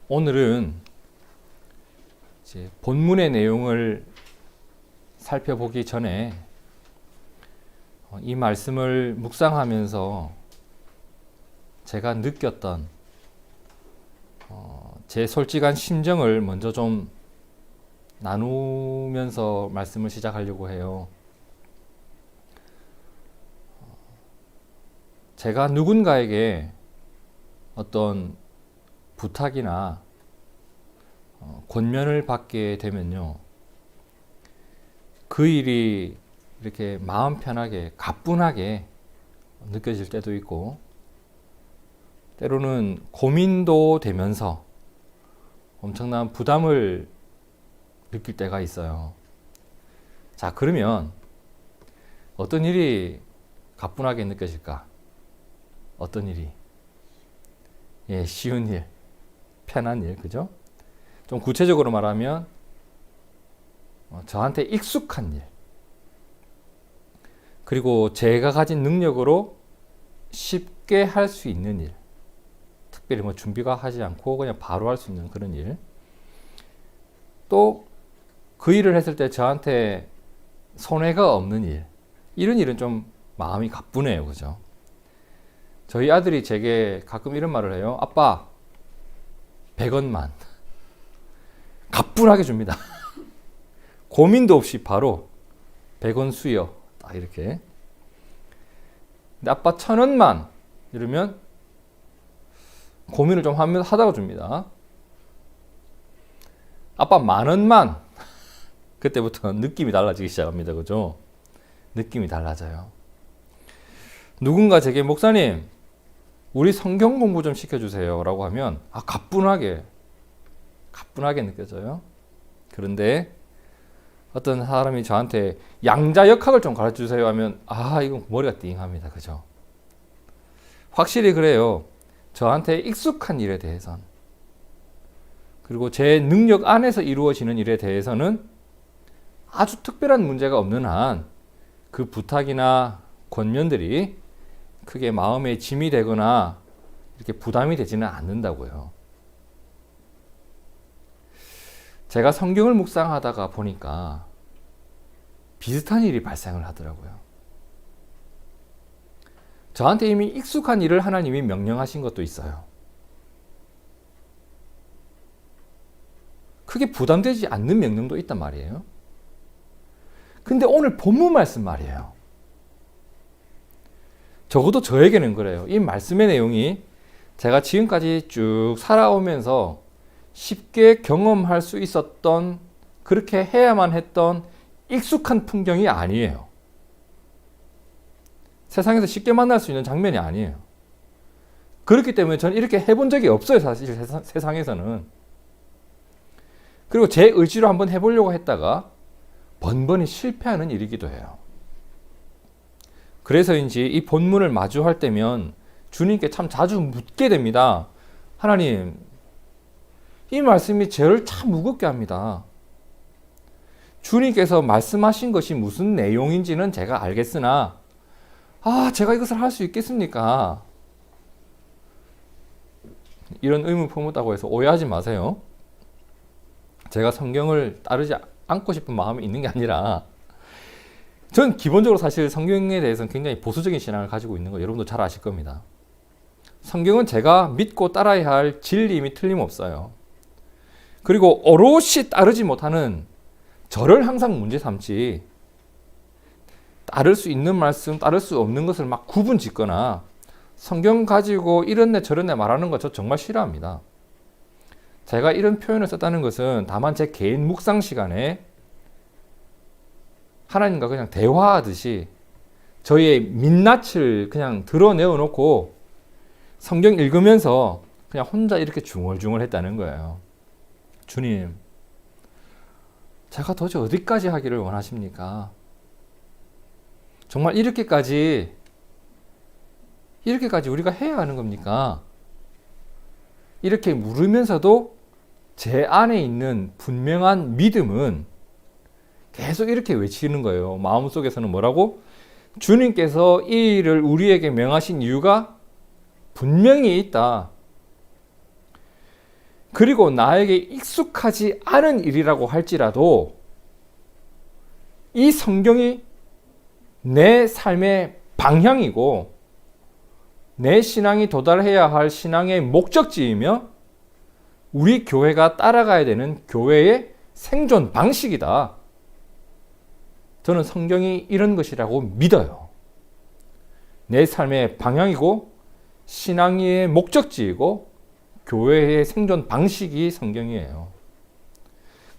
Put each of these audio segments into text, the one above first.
오늘은 이제 본문의 내용을 살펴보기 전에 이 말씀을 묵상하면서 제가 느꼈던 제 솔직한 심정을 먼저 좀 나누면서 말씀을 시작하려고 해요. 제가 누군가에게 어떤 부탁이나 권면을 받게 되면요, 그 일이 이렇게 마음 편하게 가뿐하게 느껴질 때도 있고, 때로는 고민도 되면서 엄청난 부담을 느낄 때가 있어요. 자, 그러면 어떤 일이 가뿐하게 느껴질까? 어떤 일이? 쉬운 일, 편한 일, 그죠? 좀 구체적으로 말하면 저한테 익숙한 일, 그리고 제가 가진 능력으로 쉽게 할 수 있는 일, 특별히 준비가 하지 않고 그냥 바로 할 수 있는 그런 일, 또 그 일을 했을 때 저한테 손해가 없는 일, 이런 일은 좀 마음이 가뿐해요, 그죠? 저희 아들이 제게 가끔 이런 말을 해요. 아빠, 100원만 가뿐하게 줍니다. 고민도 없이 바로 100원 수여, 딱 이렇게. 근데 아빠 1000원만 이러면 고민을 좀 하다가 줍니다. 아빠 10,000원만, 그때부터 느낌이 달라지기 시작합니다, 그죠? 느낌이 달라져요. 누군가 제게 목사님, 우리 성경 공부 좀 시켜주세요 라고 하면 가뿐하게 느껴져요. 그런데 어떤 사람이 저한테 양자역학을 좀 가르쳐주세요 하면 이건 머리가 띵합니다, 그죠? 확실히 그래요. 저한테 익숙한 일에 대해서는, 그리고 제 능력 안에서 이루어지는 일에 대해서는 아주 특별한 문제가 없는 한 그 부탁이나 권면들이 크게 마음에 짐이 되거나 이렇게 부담이 되지는 않는다고요. 제가 성경을 묵상하다가 보니까 비슷한 일이 발생을 하더라고요. 저한테 이미 익숙한 일을 하나님이 명령하신 것도 있어요. 크게 부담되지 않는 명령도 있단 말이에요. 근데 오늘 본문 말씀 말이에요. 적어도 저에게는 그래요. 이 말씀의 내용이 제가 지금까지 쭉 살아오면서 쉽게 경험할 수 있었던, 그렇게 해야만 했던 익숙한 풍경이 아니에요. 세상에서 쉽게 만날 수 있는 장면이 아니에요. 그렇기 때문에 저는 이렇게 해본 적이 없어요, 사실 세상에서는. 그리고 제 의지로 한번 해보려고 했다가 번번이 실패하는 일이기도 해요. 그래서인지 이 본문을 마주할 때면 주님께 참 자주 묻게 됩니다. 하나님, 이 말씀이 저를 참 무겁게 합니다. 주님께서 말씀하신 것이 무슨 내용인지는 제가 알겠으나 제가 이것을 할 수 있겠습니까? 이런 의문 품었다고 해서 오해하지 마세요. 제가 성경을 따르지 않고 싶은 마음이 있는 게 아니라, 전 기본적으로 사실 성경에 대해서는 굉장히 보수적인 신앙을 가지고 있는 거 여러분도 잘 아실 겁니다. 성경은 제가 믿고 따라야 할 진리임이 틀림없어요. 그리고 오롯이 따르지 못하는 저를 항상 문제 삼지, 따를 수 있는 말씀, 따를 수 없는 것을 막 구분 짓거나 성경 가지고 이런네 저런네 말하는 거 저 정말 싫어합니다. 제가 이런 표현을 썼다는 것은 다만 제 개인 묵상 시간에 하나님과 그냥 대화하듯이 저희의 민낯을 그냥 드러내어 놓고 성경 읽으면서 그냥 혼자 이렇게 중얼중얼 했다는 거예요. 주님, 제가 도대체 어디까지 하기를 원하십니까? 정말 이렇게까지 우리가 해야 하는 겁니까? 이렇게 물으면서도 제 안에 있는 분명한 믿음은 계속 이렇게 외치는 거예요. 마음속에서는 뭐라고? 주님께서 이 일을 우리에게 명하신 이유가 분명히 있다. 그리고 나에게 익숙하지 않은 일이라고 할지라도 이 성경이 내 삶의 방향이고 내 신앙이 도달해야 할 신앙의 목적지이며 우리 교회가 따라가야 되는 교회의 생존 방식이다. 저는 성경이 이런 것이라고 믿어요. 내 삶의 방향이고 신앙의 목적지이고 교회의 생존 방식이 성경이에요.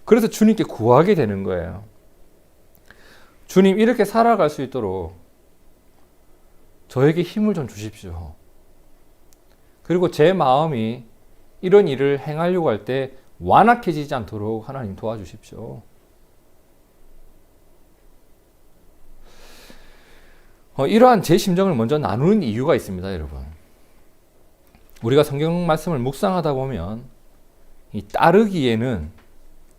그래서 주님께 구하게 되는 거예요. 주님, 이렇게 살아갈 수 있도록 저에게 힘을 좀 주십시오. 그리고 제 마음이 이런 일을 행하려고 할 때 완악해지지 않도록 하나님 도와주십시오. 이러한 제 심정을 먼저 나누는 이유가 있습니다, 여러분. 우리가 성경 말씀을 묵상하다 보면 이 따르기에는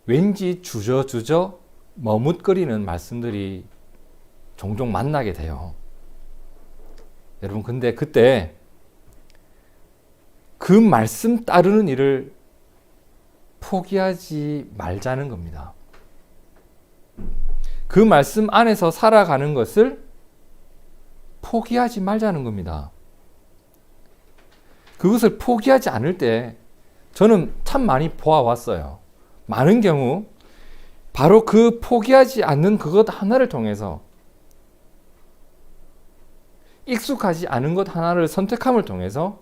왠지 주저주저 머뭇거리는 말씀들이 종종 만나게 돼요. 여러분, 근데 그때 그 말씀 따르는 일을 포기하지 말자는 겁니다. 그 말씀 안에서 살아가는 것을 포기하지 말자는 겁니다. 그것을 포기하지 않을 때 저는 참 많이 보아왔어요. 많은 경우 바로 그 포기하지 않는 그것 하나를 통해서 익숙하지 않은 것 하나를 선택함을 통해서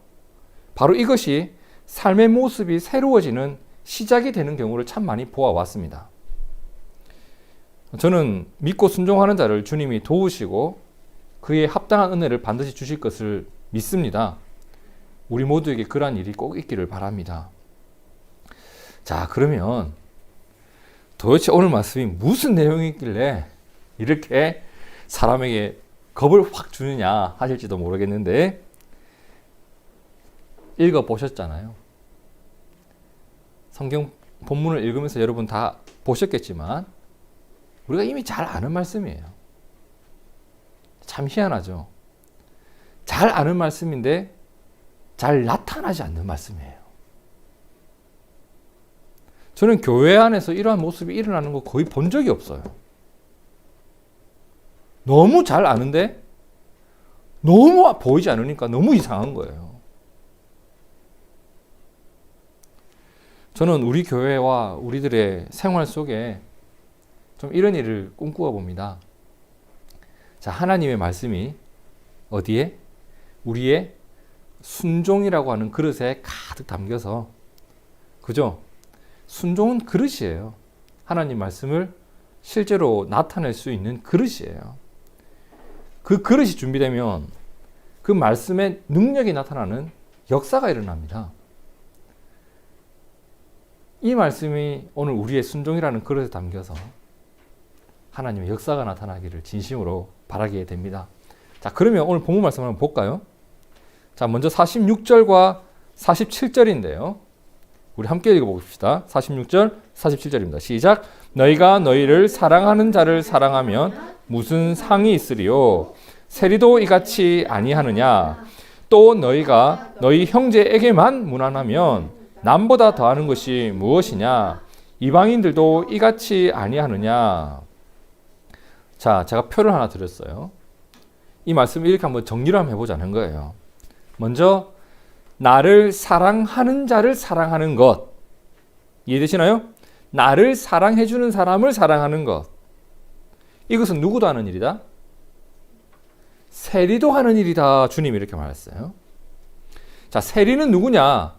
바로 이것이 삶의 모습이 새로워지는 시작이 되는 경우를 참 많이 보아왔습니다. 저는 믿고 순종하는 자를 주님이 도우시고 그에 합당한 은혜를 반드시 주실 것을 믿습니다. 우리 모두에게 그러한 일이 꼭 있기를 바랍니다. 자, 그러면 도대체 오늘 말씀이 무슨 내용이길래 이렇게 사람에게 겁을 확 주느냐 하실지도 모르겠는데 읽어보셨잖아요. 성경 본문을 읽으면서 여러분 다 보셨겠지만 우리가 이미 잘 아는 말씀이에요. 참 희한하죠. 잘 아는 말씀인데 잘 나타나지 않는 말씀이에요. 저는 교회 안에서 이러한 모습이 일어나는 거 거의 본 적이 없어요. 너무 잘 아는데 너무 보이지 않으니까 너무 이상한 거예요. 저는 우리 교회와 우리들의 생활 속에 좀 이런 일을 꿈꾸어 봅니다. 자, 하나님의 말씀이 어디에? 우리의 순종이라고 하는 그릇에 가득 담겨서, 그죠? 순종은 그릇이에요. 하나님 말씀을 실제로 나타낼 수 있는 그릇이에요. 그 그릇이 준비되면 그 말씀의 능력이 나타나는 역사가 일어납니다. 이 말씀이 오늘 우리의 순종이라는 그릇에 담겨서 하나님의 역사가 나타나기를 진심으로 바라게 됩니다. 자, 그러면 오늘 본문 말씀 한번 볼까요? 자, 먼저 46절과 47절인데요. 우리 함께 읽어봅시다. 46절, 47절입니다. 시작. 너희가 너희를 사랑하는 자를 사랑하면 무슨 상이 있으리요? 세리도 이같이 아니하느냐? 또 너희가 너희 형제에게만 무난하면 남보다 더하는 것이 무엇이냐? 이방인들도 이같이 아니하느냐? 자, 제가 표를 하나 드렸어요. 이 말씀을 이렇게 한번 정리를 한번 해보자는 거예요. 먼저 나를 사랑하는 자를 사랑하는 것. 이해되시나요? 나를 사랑해주는 사람을 사랑하는 것. 이것은 누구도 하는 일이다? 세리도 하는 일이다. 주님이 이렇게 말했어요. 자, 세리는 누구냐?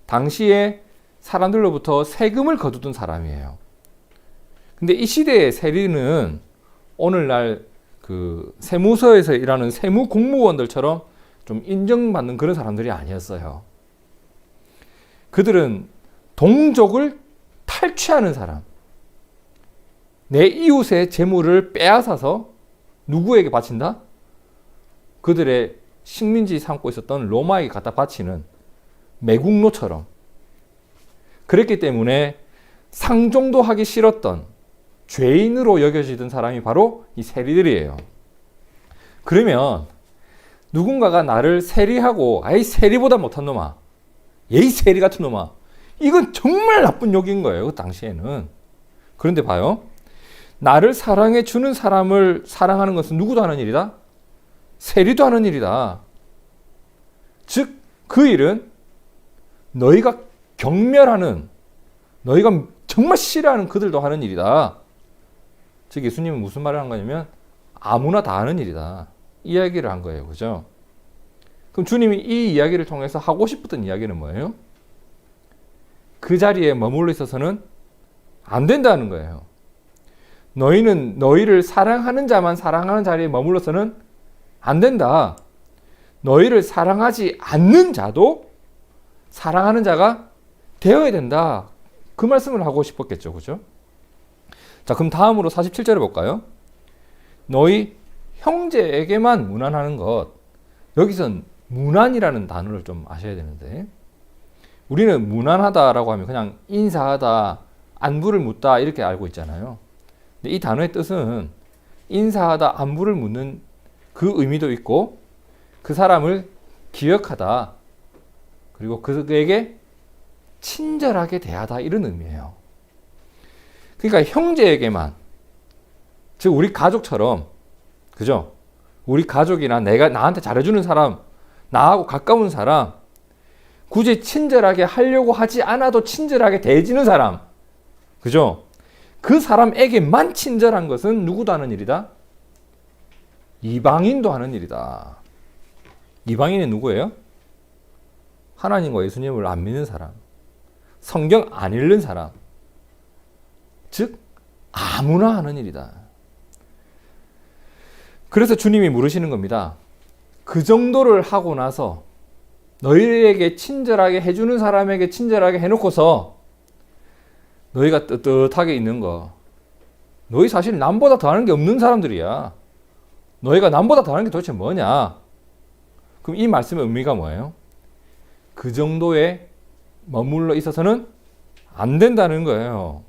당시에 사람들로부터 세금을 거두던 사람이에요. 근데 이 시대의 세리는 오늘날 그 세무서에서 일하는 세무 공무원들처럼 좀 인정받는 그런 사람들이 아니었어요. 그들은 동족을 탈취하는 사람, 내 이웃의 재물을 빼앗아서 누구에게 바친다? 그들의 식민지 삼고 있었던 로마에게 갖다 바치는 매국노처럼. 그랬기 때문에 상종도 하기 싫었던 죄인으로 여겨지던 사람이 바로 이 세리들이에요. 그러면 누군가가 나를 세리하고 아이 세리보다 못한 놈아, 예이 세리 같은 놈아, 이건 정말 나쁜 욕인 거예요. 그 당시에는. 그런데 봐요. 나를 사랑해 주는 사람을 사랑하는 것은 누구도 하는 일이다? 세리도 하는 일이다. 즉, 그 일은 너희가 경멸하는, 너희가 정말 싫어하는 그들도 하는 일이다. 즉, 예수님은 무슨 말을 한 거냐면 아무나 다 하는 일이다. 이야기를 한 거예요. 그죠? 그럼 주님이 이 이야기를 통해서 하고 싶었던 이야기는 뭐예요? 그 자리에 머물러 있어서는 안 된다는 거예요. 너희는 너희를 사랑하는 자만 사랑하는 자리에 머물러서는 안 된다. 너희를 사랑하지 않는 자도 사랑하는 자가 되어야 된다. 그 말씀을 하고 싶었겠죠. 그죠? 자, 그럼 다음으로 47절에 볼까요? 너희 형제에게만 무난하는 것. 여기선 무난이라는 단어를 좀 아셔야 되는데, 우리는 무난하다라고 하면 그냥 인사하다, 안부를 묻다 이렇게 알고 있잖아요. 근데 이 단어의 뜻은 인사하다, 안부를 묻는 그 의미도 있고, 그 사람을 기억하다, 그리고 그에게 친절하게 대하다, 이런 의미예요. 그러니까 형제에게만, 즉 우리 가족처럼, 그죠? 우리 가족이나 내가 나한테 잘해주는 사람, 나하고 가까운 사람, 굳이 친절하게 하려고 하지 않아도 친절하게 대해지는 사람, 그죠? 그 사람에게만 친절한 것은 누구도 하는 일이다? 이방인도 하는 일이다. 이방인은 누구예요? 하나님과 예수님을 안 믿는 사람, 성경 안 읽는 사람, 즉 아무나 하는 일이다. 그래서 주님이 물으시는 겁니다. 그 정도를 하고 나서 너희에게 친절하게 해주는 사람에게 친절하게 해놓고서 너희가 떳떳하게 있는 거, 너희 사실 남보다 더하는 게 없는 사람들이야. 너희가 남보다 더하는 게 도대체 뭐냐? 그럼 이 말씀의 의미가 뭐예요? 그 정도에 머물러 있어서는 안 된다는 거예요.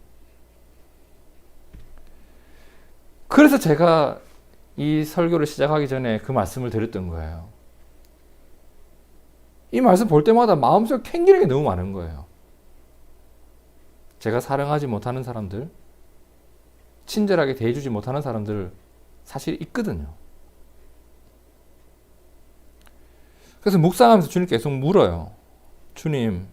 그래서 제가 이 설교를 시작하기 전에 그 말씀을 드렸던 거예요. 이 말씀 볼 때마다 마음속에 캥기는 게 너무 많은 거예요. 제가 사랑하지 못하는 사람들, 친절하게 대해주지 못하는 사람들 사실 있거든요. 그래서 묵상하면서 주님 계속 물어요. 주님,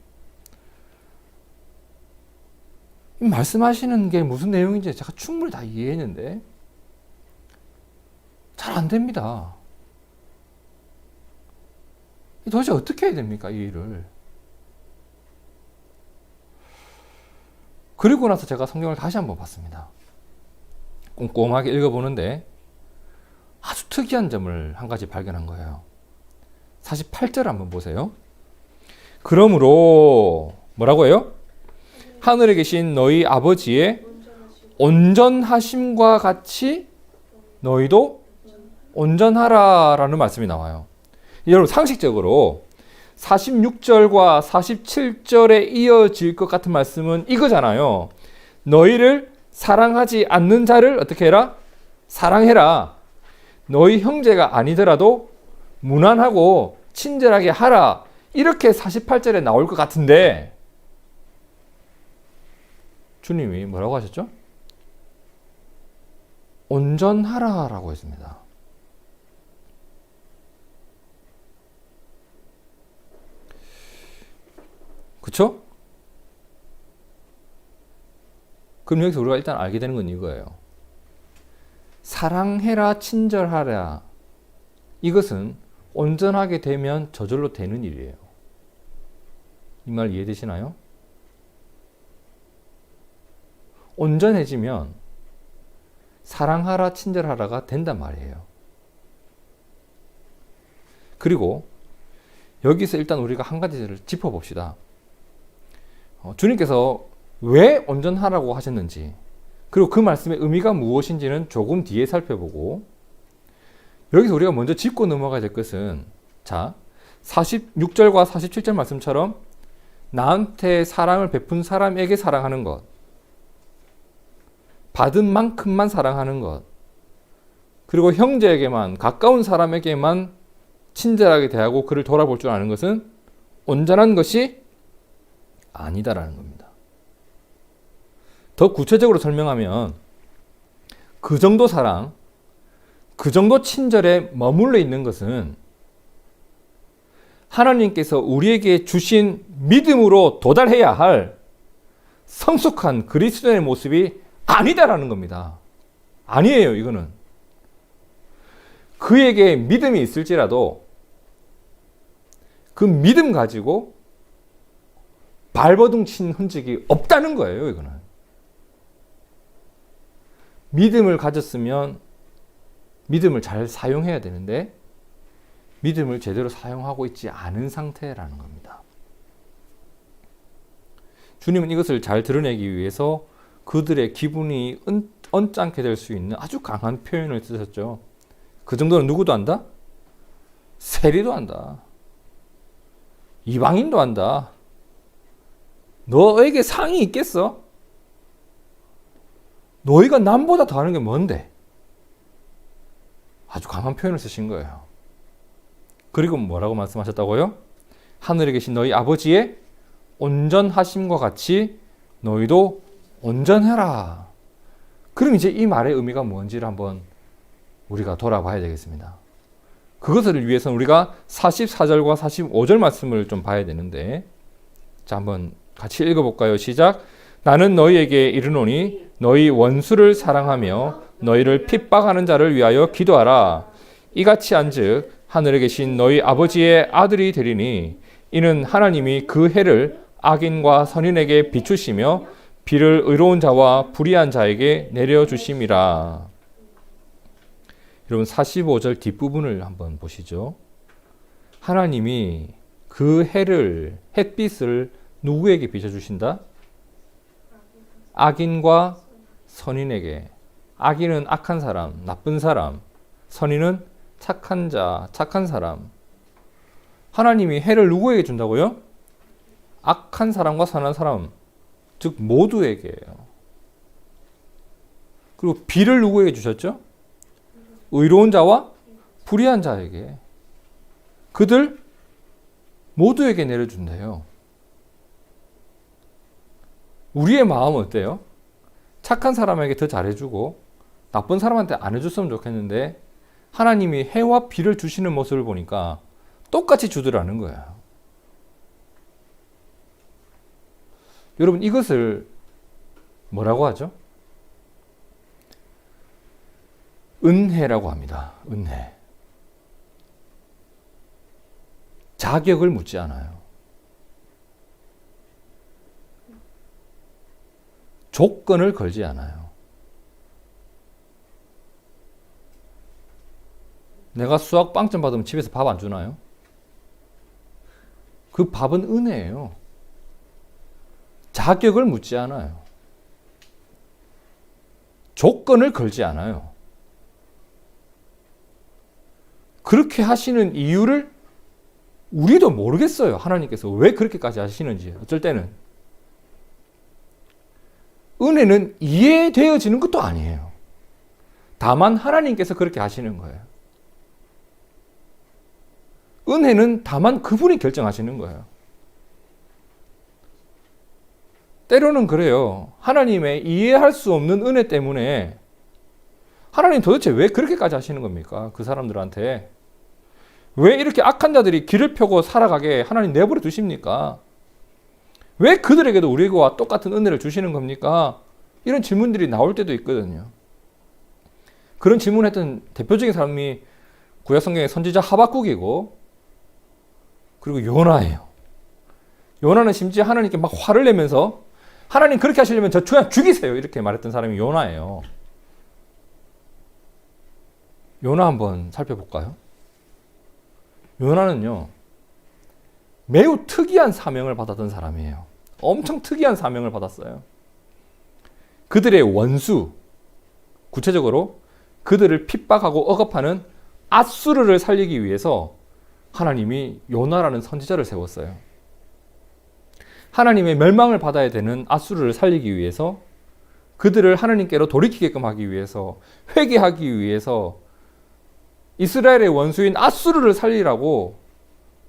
말씀하시는 게 무슨 내용인지 제가 충분히 다 이해했는데 잘 안 됩니다. 도대체 어떻게 해야 됩니까, 이 일을? 그리고 나서 제가 성경을 다시 한번 봤습니다. 꼼꼼하게 읽어보는데 아주 특이한 점을 한 가지 발견한 거예요. 48절 한번 보세요. 그러므로 뭐라고 해요? 하늘에 계신 너희 아버지의 온전하심과 같이 너희도 온전하라 라는 말씀이 나와요. 여러분, 상식적으로 46절과 47절에 이어질 것 같은 말씀은 이거잖아요. 너희를 사랑하지 않는 자를 어떻게 해라? 사랑해라. 너희 형제가 아니더라도 무난하고 친절하게 하라. 이렇게 48절에 나올 것 같은데 주님이 뭐라고 하셨죠? 온전하라 라고 했습니다. 그렇죠? 그럼 여기서 우리가 일단 알게 되는 건 이거예요. 사랑해라, 친절하라. 이것은 온전하게 되면 저절로 되는 일이에요. 이 말 이해되시나요? 온전해지면 사랑하라, 친절하라가 된단 말이에요. 그리고 여기서 일단 우리가 한 가지를 짚어봅시다. 주님께서 왜 온전하라고 하셨는지, 그리고 그 말씀의 의미가 무엇인지는 조금 뒤에 살펴보고, 여기서 우리가 먼저 짚고 넘어가야 될 것은, 자, 46절과 47절 말씀처럼 나한테 사랑을 베푼 사람에게 사랑하는 것, 받은 만큼만 사랑하는 것, 그리고 형제에게만, 가까운 사람에게만 친절하게 대하고 그를 돌아볼 줄 아는 것은 온전한 것이 아니다라는 겁니다. 더 구체적으로 설명하면 그 정도 사랑, 그 정도 친절에 머물러 있는 것은 하나님께서 우리에게 주신 믿음으로 도달해야 할 성숙한 그리스도의 모습이 아니다라는 겁니다. 아니에요, 이거는. 그에게 믿음이 있을지라도 그 믿음 가지고 발버둥 친 흔적이 없다는 거예요, 이거는. 믿음을 가졌으면 믿음을 잘 사용해야 되는데 믿음을 제대로 사용하고 있지 않은 상태라는 겁니다. 주님은 이것을 잘 드러내기 위해서 그들의 기분이 언짢게 될 수 있는 아주 강한 표현을 쓰셨죠. 그 정도는 누구도 안다? 세리도 안다. 이방인도 안다. 너에게 상이 있겠어? 너희가 남보다 더하는 게 뭔데? 아주 강한 표현을 쓰신 거예요. 그리고 뭐라고 말씀하셨다고요? 하늘에 계신 너희 아버지의 온전하심과 같이 너희도 온전해라. 그럼 이제 이 말의 의미가 뭔지를 한번 우리가 돌아봐야 되겠습니다. 그것을 위해서는 우리가 44절과 45절 말씀을 좀 봐야 되는데, 자, 한번 같이 읽어볼까요? 시작. 나는 너희에게 이르노니 너희 원수를 사랑하며 너희를 핍박하는 자를 위하여 기도하라. 이같이 한즉 하늘에 계신 너희 아버지의 아들이 되리니 이는 하나님이 그 해를 악인과 선인에게 비추시며 비를 의로운 자와 불의한 자에게 내려주심이라. 여러분 45절 뒷부분을 한번 보시죠. 하나님이 그 해를, 햇빛을 누구에게 비춰주신다? 악인과 선인에게. 악인은 악한 사람, 나쁜 사람. 선인은 착한 자, 착한 사람. 하나님이 해를 누구에게 준다고요? 악한 사람과 선한 사람, 즉 모두에게요. 그리고 비를 누구에게 주셨죠? 의로운 자와 불의한 자에게. 그들 모두에게 내려준대요. 우리의 마음은 어때요? 착한 사람에게 더 잘해주고 나쁜 사람한테 안 해줬으면 좋겠는데 하나님이 해와 비를 주시는 모습을 보니까 똑같이 주더라는 거예요. 여러분 이것을 뭐라고 하죠? 은혜라고 합니다. 은혜. 자격을 묻지 않아요. 조건을 걸지 않아요. 내가 수학 빵점 받으면 집에서 밥 안 주나요? 그 밥은 은혜예요. 자격을 묻지 않아요. 조건을 걸지 않아요. 그렇게 하시는 이유를 우리도 모르겠어요. 하나님께서 왜 그렇게까지 하시는지. 어쩔 때는 은혜는 이해되어지는 것도 아니에요. 다만 하나님께서 그렇게 하시는 거예요. 은혜는 다만 그분이 결정하시는 거예요. 때로는 그래요. 하나님의 이해할 수 없는 은혜 때문에 하나님 도대체 왜 그렇게까지 하시는 겁니까? 그 사람들한테. 왜 이렇게 악한 자들이 길을 펴고 살아가게 하나님 내버려 두십니까? 왜 그들에게도 우리와 똑같은 은혜를 주시는 겁니까? 이런 질문들이 나올 때도 있거든요. 그런 질문했던 대표적인 사람이 구약 성경의 선지자 하박국이고 그리고 요나예요. 요나는 심지어 하나님께 막 화를 내면서 하나님 그렇게 하시려면 저 그냥 죽이세요. 이렇게 말했던 사람이 요나예요. 요나 한번 살펴볼까요? 요나는요, 매우 특이한 사명을 받았던 사람이에요. 엄청 특이한 사명을 받았어요. 그들의 원수, 구체적으로 그들을 핍박하고 억압하는 앗수르를 살리기 위해서 하나님이 요나라는 선지자를 세웠어요. 하나님의 멸망을 받아야 되는 앗수르를 살리기 위해서 그들을 하나님께로 돌이키게끔 하기 위해서 회개하기 위해서 이스라엘의 원수인 앗수르를 살리라고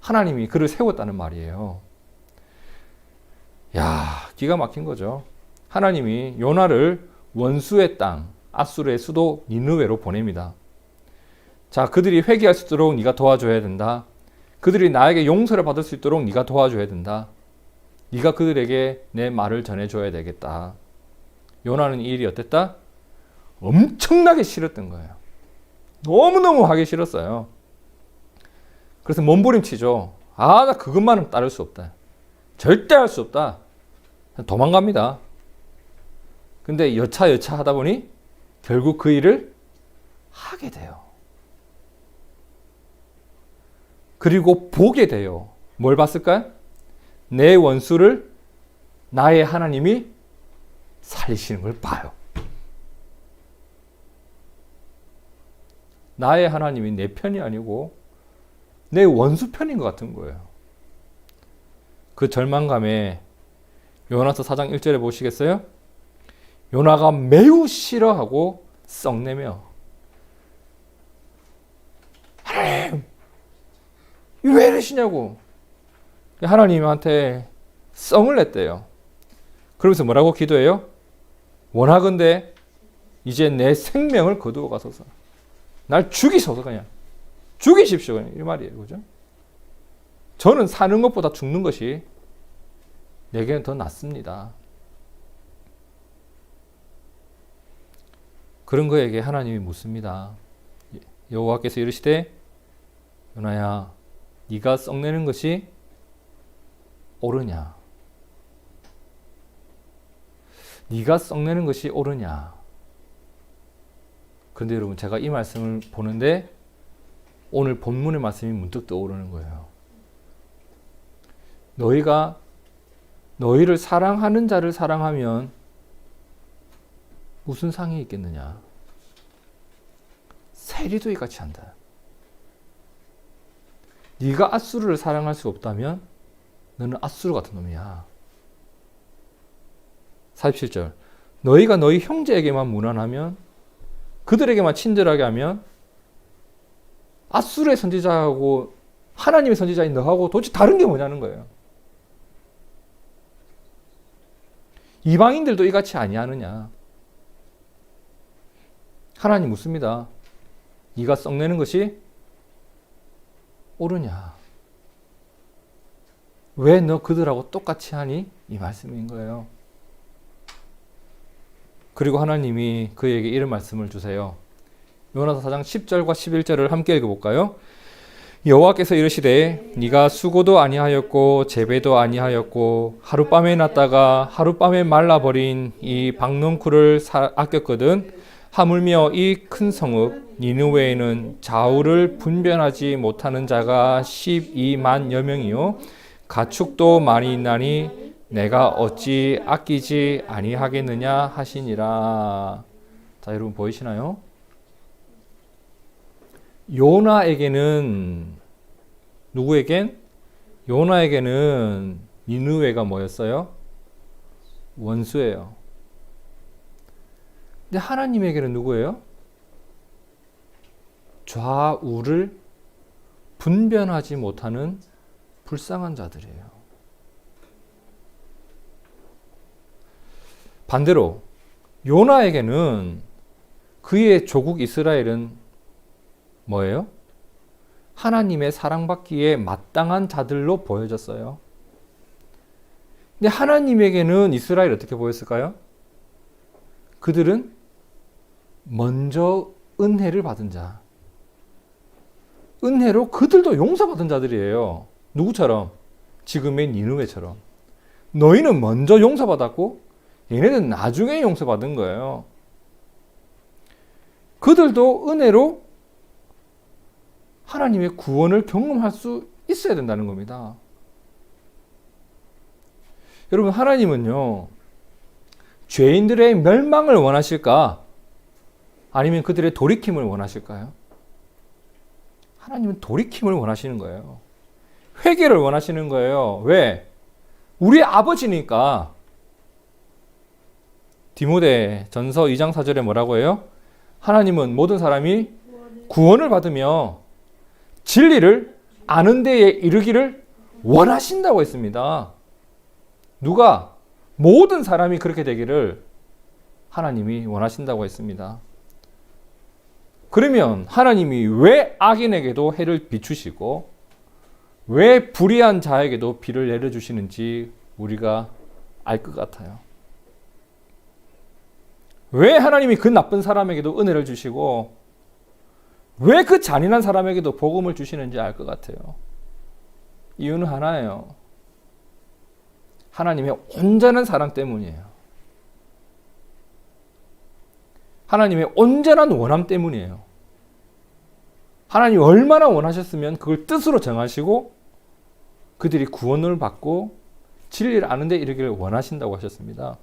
하나님이 그를 세웠다는 말이에요. 야, 기가 막힌 거죠. 하나님이 요나를 원수의 땅, 앗수르의 수도 니느웨로 보냅니다. 자, 그들이 회개할 수 있도록 네가 도와줘야 된다. 그들이 나에게 용서를 받을 수 있도록 네가 도와줘야 된다. 네가 그들에게 내 말을 전해줘야 되겠다. 요나는 이 일이 어땠다? 엄청나게 싫었던 거예요. 너무너무 하기 싫었어요. 그래서 몸부림치죠. 아, 나 그것만은 따를 수 없다. 절대 할 수 없다. 도망갑니다. 근데 여차 하다 보니 결국 그 일을 하게 돼요. 그리고 보게 돼요. 뭘 봤을까요? 내 원수를 나의 하나님이 살리시는 걸 봐요. 나의 하나님이 내 편이 아니고 내 원수 편인 것 같은 거예요. 그 절망감에 요나서 4장 1절에 보시겠어요? 요나가 매우 싫어하고 썩내며 하나님 왜 이러시냐고 하나님한테 썽을 냈대요. 그러면서 뭐라고 기도해요? 원하건대 이제 내 생명을 거두어 가소서. 날 죽이소서. 그냥 죽이십시오. 그냥 이 말이에요. 그죠? 저는 사는 것보다 죽는 것이 내게는 더 낫습니다. 그런 그에게 하나님이 묻습니다. 여호와께서 이르시되 요나야 네가 썩내는 것이 옳으냐? 네가 썩내는 것이 옳으냐? 그런데 여러분 제가 이 말씀을 보는데 오늘 본문의 말씀이 문득 떠오르는 거예요. 너희가 너희를 사랑하는 자를 사랑하면 무슨 상이 있겠느냐? 세리도 이같이 한다. 네가 앗수르를 사랑할 수 없다면 너는 앗수르 같은 놈이야. 47절 너희가 너희 형제에게만 무난하면 그들에게만 친절하게 하면 앗수르의 선지자하고 하나님의 선지자인 너하고 도대체 다른 게 뭐냐는 거예요. 이방인들도 이같이 아니하느냐. 하나님 묻습니다. 네가 썩내는 것이 옳으냐. 왜 너 그들하고 똑같이 하니? 이 말씀인 거예요. 그리고 하나님이 그에게 이런 말씀을 주세요. 요나서 4장 10절과 11절을 함께 읽어볼까요? 여호와께서 이르시되 네가 수고도 아니하였고 재배도 아니하였고 하룻밤에 났다가 하룻밤에 말라버린 이 박농쿨을 아꼈거든. 하물며 이 큰 성읍 니느웨에는 좌우를 분별하지 못하는 자가 12만여 명이요 가축도 많이 있나니 내가 어찌 아끼지 아니하겠느냐 하시니라. 자, 여러분 보이시나요? 요나에게는 누구에겐? 요나에게는 니느웨가 뭐였어요? 원수예요. 근데 하나님에게는 누구예요? 좌우를 분별하지 못하는 불쌍한 자들이에요. 반대로 요나에게는 그의 조국 이스라엘은 뭐예요? 하나님의 사랑받기에 마땅한 자들로 보여졌어요. 근데 하나님에게는 이스라엘이 어떻게 보였을까요? 그들은 먼저 은혜를 받은 자. 은혜로 그들도 용서받은 자들이에요. 누구처럼? 지금의 니느웨처럼. 너희는 먼저 용서받았고 얘네는 나중에 용서받은 거예요. 그들도 은혜로 하나님의 구원을 경험할 수 있어야 된다는 겁니다. 여러분, 하나님은요, 죄인들의 멸망을 원하실까? 아니면 그들의 돌이킴을 원하실까요? 하나님은 돌이킴을 원하시는 거예요. 회개를 원하시는 거예요. 왜? 우리 아버지니까. 디모데 전서 2장 4절에 뭐라고 해요? 하나님은 모든 사람이 구원을 받으며 진리를 아는 데에 이르기를 원하신다고 했습니다. 누가? 모든 사람이 그렇게 되기를 하나님이 원하신다고 했습니다. 그러면 하나님이 왜 악인에게도 해를 비추시고 왜 불의한 자에게도 비를 내려주시는지 우리가 알 것 같아요. 왜 하나님이 그 나쁜 사람에게도 은혜를 주시고 왜 그 잔인한 사람에게도 복음을 주시는지 알 것 같아요. 이유는 하나예요. 하나님의 온전한 사랑 때문이에요. 하나님의 온전한 원함 때문이에요. 하나님이 얼마나 원하셨으면 그걸 뜻으로 정하시고 그들이 구원을 받고 진리를 아는 데 이르기를 원하신다고 하셨습니다.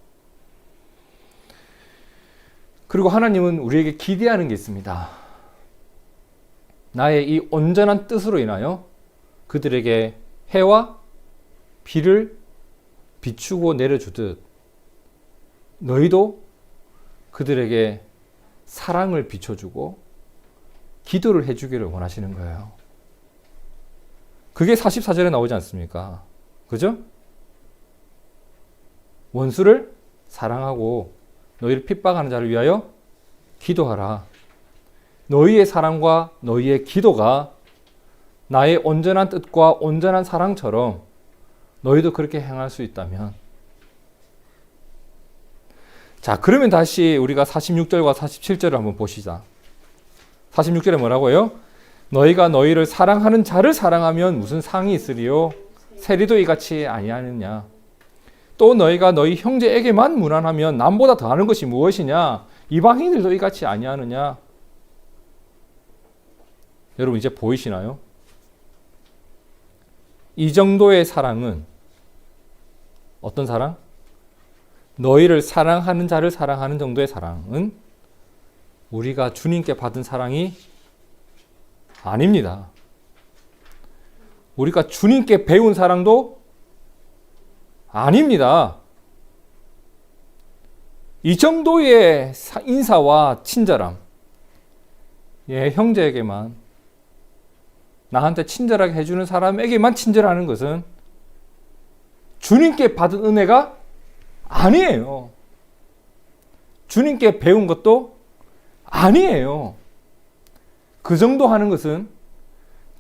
그리고 하나님은 우리에게 기대하는 게 있습니다. 나의 이 온전한 뜻으로 인하여 그들에게 해와 비를 비추고 내려주듯 너희도 그들에게 사랑을 비춰주고 기도를 해주기를 원하시는 거예요. 그게 44절에 나오지 않습니까? 그죠? 원수를 사랑하고 너희를 핍박하는 자를 위하여 기도하라. 너희의 사랑과 너희의 기도가 나의 온전한 뜻과 온전한 사랑처럼 너희도 그렇게 행할 수 있다면. 자, 그러면 다시 우리가 46절과 47절을 한번 보시자. 46절에 뭐라고요? 너희가 너희를 사랑하는 자를 사랑하면 무슨 상이 있으리요? 세리도 이같이 아니하느냐? 또 너희가 너희 형제에게만 무난하면 남보다 더하는 것이 무엇이냐? 이방인들도 이같이 아니하느냐? 여러분 이제 보이시나요? 이 정도의 사랑은 어떤 사랑? 너희를 사랑하는 자를 사랑하는 정도의 사랑은 우리가 주님께 받은 사랑이 아닙니다. 우리가 주님께 배운 사랑도 아닙니다. 이 정도의 인사와 친절함, 형제에게만, 나한테 친절하게 해주는 사람에게만 친절하는 것은 주님께 받은 은혜가 아니에요. 주님께 배운 것도 아니에요. 그 정도 하는 것은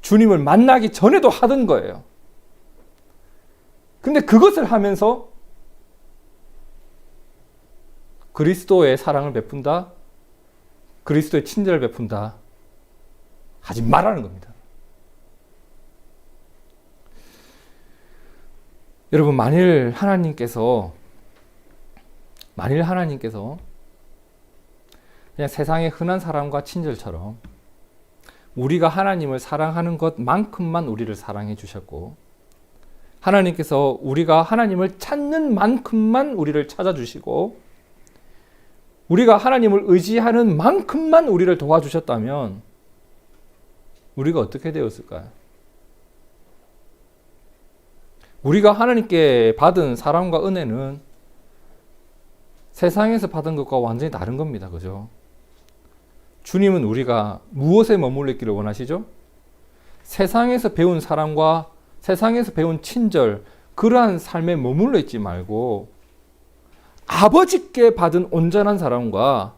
주님을 만나기 전에도 하던 거예요. 근데 그것을 하면서 그리스도의 사랑을 베푼다, 그리스도의 친절을 베푼다 하지 말라는 겁니다. 여러분, 만일 하나님께서 그냥 세상의 흔한 사랑과 친절처럼 우리가 하나님을 사랑하는 것만큼만 우리를 사랑해 주셨고, 하나님께서 우리가 하나님을 찾는 만큼만 우리를 찾아주시고, 우리가 하나님을 의지하는 만큼만 우리를 도와주셨다면 우리가 어떻게 되었을까요? 우리가 하나님께 받은 사랑과 은혜는 세상에서 받은 것과 완전히 다른 겁니다. 그죠? 주님은 우리가 무엇에 머물러 있기를 원하시죠? 세상에서 배운 사랑과 세상에서 배운 친절, 그러한 삶에 머물러 있지 말고 아버지께 받은 온전한 사랑과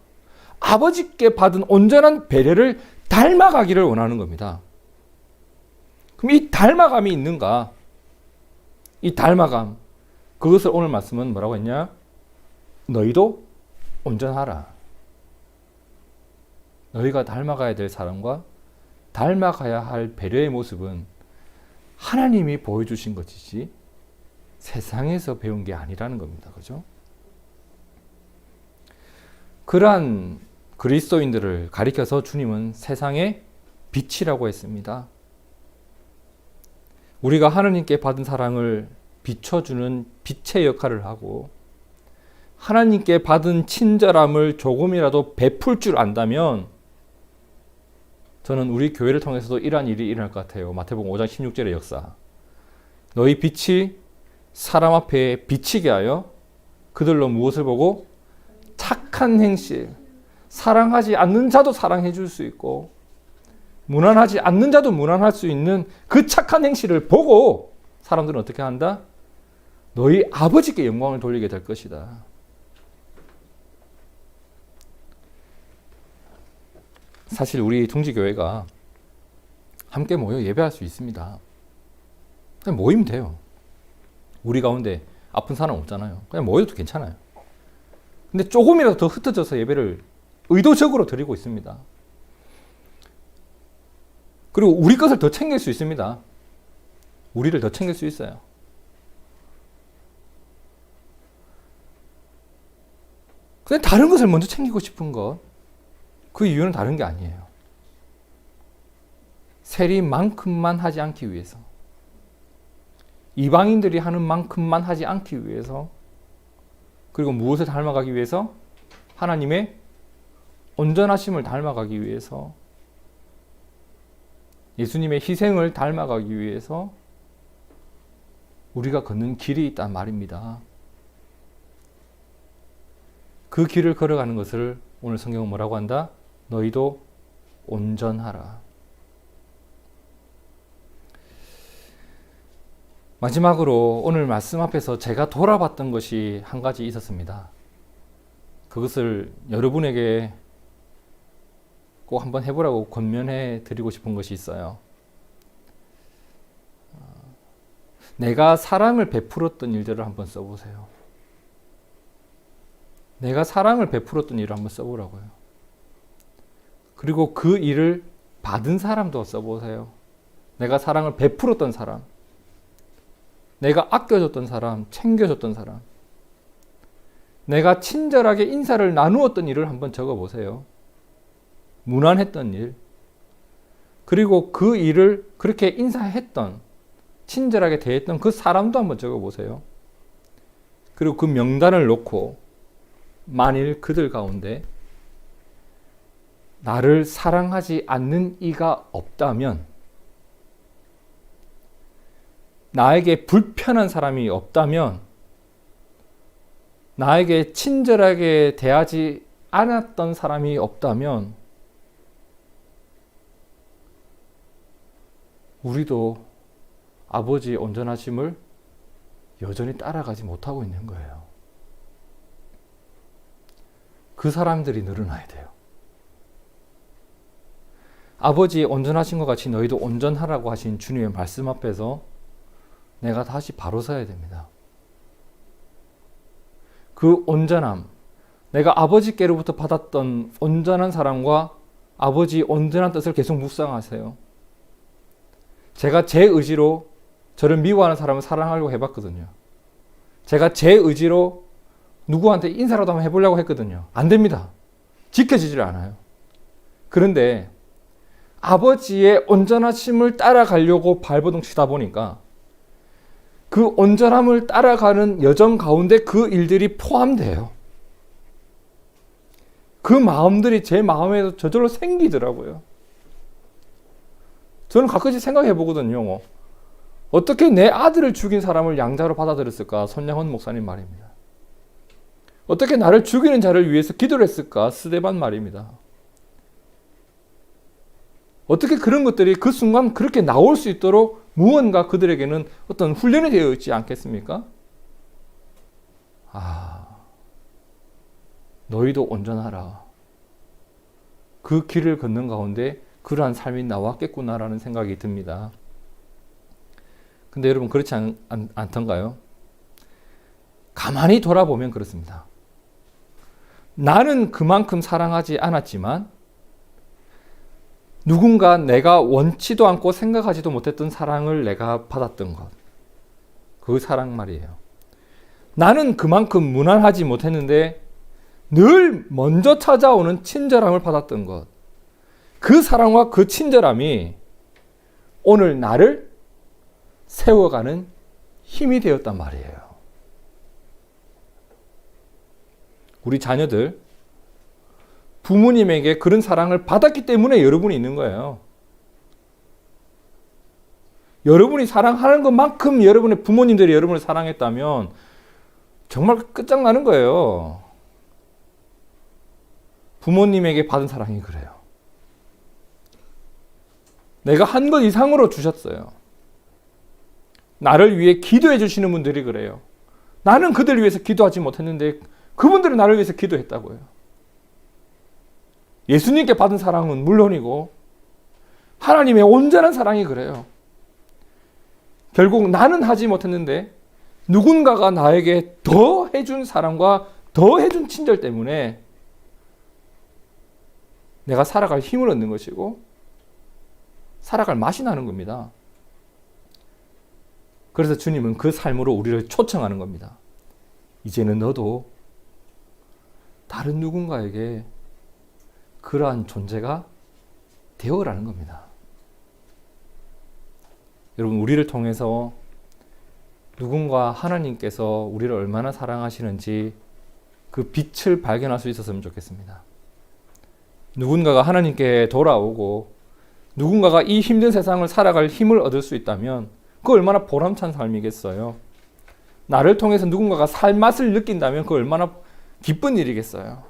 아버지께 받은 온전한 배려를 닮아가기를 원하는 겁니다. 그럼 이 닮아감이 있는가? 이 닮아감, 그것을 오늘 말씀은 뭐라고 했냐? 너희도 온전하라. 너희가 닮아가야 될 사람과 닮아가야 할 배려의 모습은 하나님이 보여주신 것이지 세상에서 배운 게 아니라는 겁니다. 그죠? 그러한 그리스도인들을 가리켜서 주님은 세상의 빛이라고 했습니다. 우리가 하나님께 받은 사랑을 비춰주는 빛의 역할을 하고 하나님께 받은 친절함을 조금이라도 베풀 줄 안다면 저는 우리 교회를 통해서도 이러한 일이 일어날 것 같아요. 마태복음 5장 16절의 역사. 너희 빛이 사람 앞에 비치게 하여 그들로 무엇을 보고? 착한 행실, 사랑하지 않는 자도 사랑해 줄 수 있고 무난하지 않는 자도 무난할 수 있는 그 착한 행실을 보고 사람들은 어떻게 한다? 너희 아버지께 영광을 돌리게 될 것이다. 사실 우리 둥지교회가 함께 모여 예배할 수 있습니다. 그냥 모이면 돼요. 우리 가운데 아픈 사람 없잖아요. 그냥 모여도 괜찮아요. 근데 조금이라도 더 흩어져서 예배를 의도적으로 드리고 있습니다. 그리고 우리 것을 더 챙길 수 있습니다. 우리를 더 챙길 수 있어요. 근데 다른 것을 먼저 챙기고 싶은 것, 그 이유는 다른 게 아니에요. 세리만큼만 하지 않기 위해서, 이방인들이 하는 만큼만 하지 않기 위해서, 그리고 무엇을 닮아가기 위해서? 하나님의 온전하심을 닮아가기 위해서, 예수님의 희생을 닮아가기 위해서 우리가 걷는 길이 있단 말입니다. 그 길을 걸어가는 것을 오늘 성경은 뭐라고 한다? 너희도 온전하라. 마지막으로 오늘 말씀 앞에서 제가 돌아봤던 것이 한 가지 있었습니다. 그것을 여러분에게 꼭 한번 해보라고 권면해 드리고 싶은 것이 있어요. 내가 사랑을 베풀었던 일들을 한번 써보세요. 내가 사랑을 베풀었던 일을 한번 써보라고요. 그리고 그 일을 받은 사람도 써보세요. 내가 사랑을 베풀었던 사람, 내가 아껴줬던 사람, 챙겨줬던 사람, 내가 친절하게 인사를 나누었던 일을 한번 적어보세요. 무난했던 일, 그리고 그 일을 그렇게 인사했던, 친절하게 대했던 그 사람도 한번 적어보세요. 그리고 그 명단을 놓고 만일 그들 가운데 나를 사랑하지 않는 이가 없다면, 나에게 불편한 사람이 없다면, 나에게 친절하게 대하지 않았던 사람이 없다면, 우리도 아버지의 온전하심을 여전히 따라가지 못하고 있는 거예요. 그 사람들이 늘어나야 돼요. 아버지의 온전하신 것 같이 너희도 온전하라고 하신 주님의 말씀 앞에서 내가 다시 바로 서야 됩니다. 그 온전함, 내가 아버지께로부터 받았던 온전한 사랑과 아버지의 온전한 뜻을 계속 묵상하세요. 제가 제 의지로 저를 미워하는 사람을 사랑하려고 해봤거든요. 제가 제 의지로 누구한테 인사라도 한번 해보려고 했거든요. 안 됩니다. 지켜지질 않아요. 그런데 아버지의 온전하심을 따라가려고 발버둥 치다 보니까 그 온전함을 따라가는 여정 가운데 그 일들이 포함돼요. 그 마음들이 제 마음에도 저절로 생기더라고요. 저는 가끔씩 생각해 보거든요. 어떻게 내 아들을 죽인 사람을 양자로 받아들였을까? 손양원 목사님 말입니다. 어떻게 나를 죽이는 자를 위해서 기도를 했을까? 스데반 말입니다. 어떻게 그런 것들이 그 순간 그렇게 나올 수 있도록 무언가 그들에게는 어떤 훈련이 되어 있지 않겠습니까? 너희도 온전하라. 그 길을 걷는 가운데 그러한 삶이 나왔겠구나라는 생각이 듭니다. 근데 여러분 그렇지 않던가요? 가만히 돌아보면 그렇습니다. 나는 그만큼 사랑하지 않았지만 누군가 내가 원치도 않고 생각하지도 못했던 사랑을 내가 받았던 것. 그 사랑 말이에요. 나는 그만큼 무난하지 못했는데 늘 먼저 찾아오는 친절함을 받았던 것. 그 사랑과 그 친절함이 오늘 나를 세워가는 힘이 되었단 말이에요. 우리 자녀들, 부모님에게 그런 사랑을 받았기 때문에 여러분이 있는 거예요. 여러분이 사랑하는 것만큼 여러분의 부모님들이 여러분을 사랑했다면 정말 끝장나는 거예요. 부모님에게 받은 사랑이 그래요. 내가 한 것 이상으로 주셨어요. 나를 위해 기도해 주시는 분들이 그래요. 나는 그들을 위해서 기도하지 못했는데 그분들은 나를 위해서 기도했다고요. 예수님께 받은 사랑은 물론이고 하나님의 온전한 사랑이 그래요. 결국 나는 하지 못했는데 누군가가 나에게 더 해준 사랑과 더 해준 친절 때문에 내가 살아갈 힘을 얻는 것이고 살아갈 맛이 나는 겁니다. 그래서 주님은 그 삶으로 우리를 초청하는 겁니다. 이제는 너도 다른 누군가에게 그러한 존재가 되어라는 겁니다. 여러분, 우리를 통해서 누군가 하나님께서 우리를 얼마나 사랑하시는지 그 빛을 발견할 수 있었으면 좋겠습니다. 누군가가 하나님께 돌아오고 누군가가 이 힘든 세상을 살아갈 힘을 얻을 수 있다면 그 얼마나 보람찬 삶이겠어요. 나를 통해서 누군가가 살 맛을 느낀다면 그 얼마나 기쁜 일이겠어요.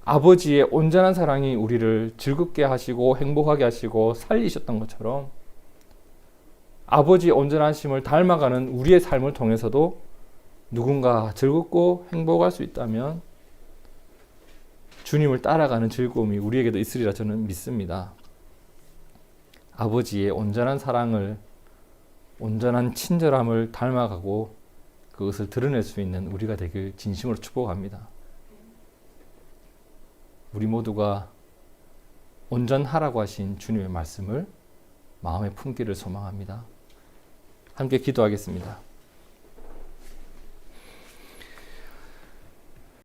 아버지의 온전한 사랑이 우리를 즐겁게 하시고 행복하게 하시고 살리셨던 것처럼 아버지의 온전하심을 닮아가는 우리의 삶을 통해서도 누군가 즐겁고 행복할 수 있다면 주님을 따라가는 즐거움이 우리에게도 있으리라 저는 믿습니다. 아버지의 온전한 사랑을, 온전한 친절함을 닮아가고 그것을 드러낼 수 있는 우리가 되길 진심으로 축복합니다. 우리 모두가 온전하라고 하신 주님의 말씀을 마음에 품기를 소망합니다. 함께 기도하겠습니다.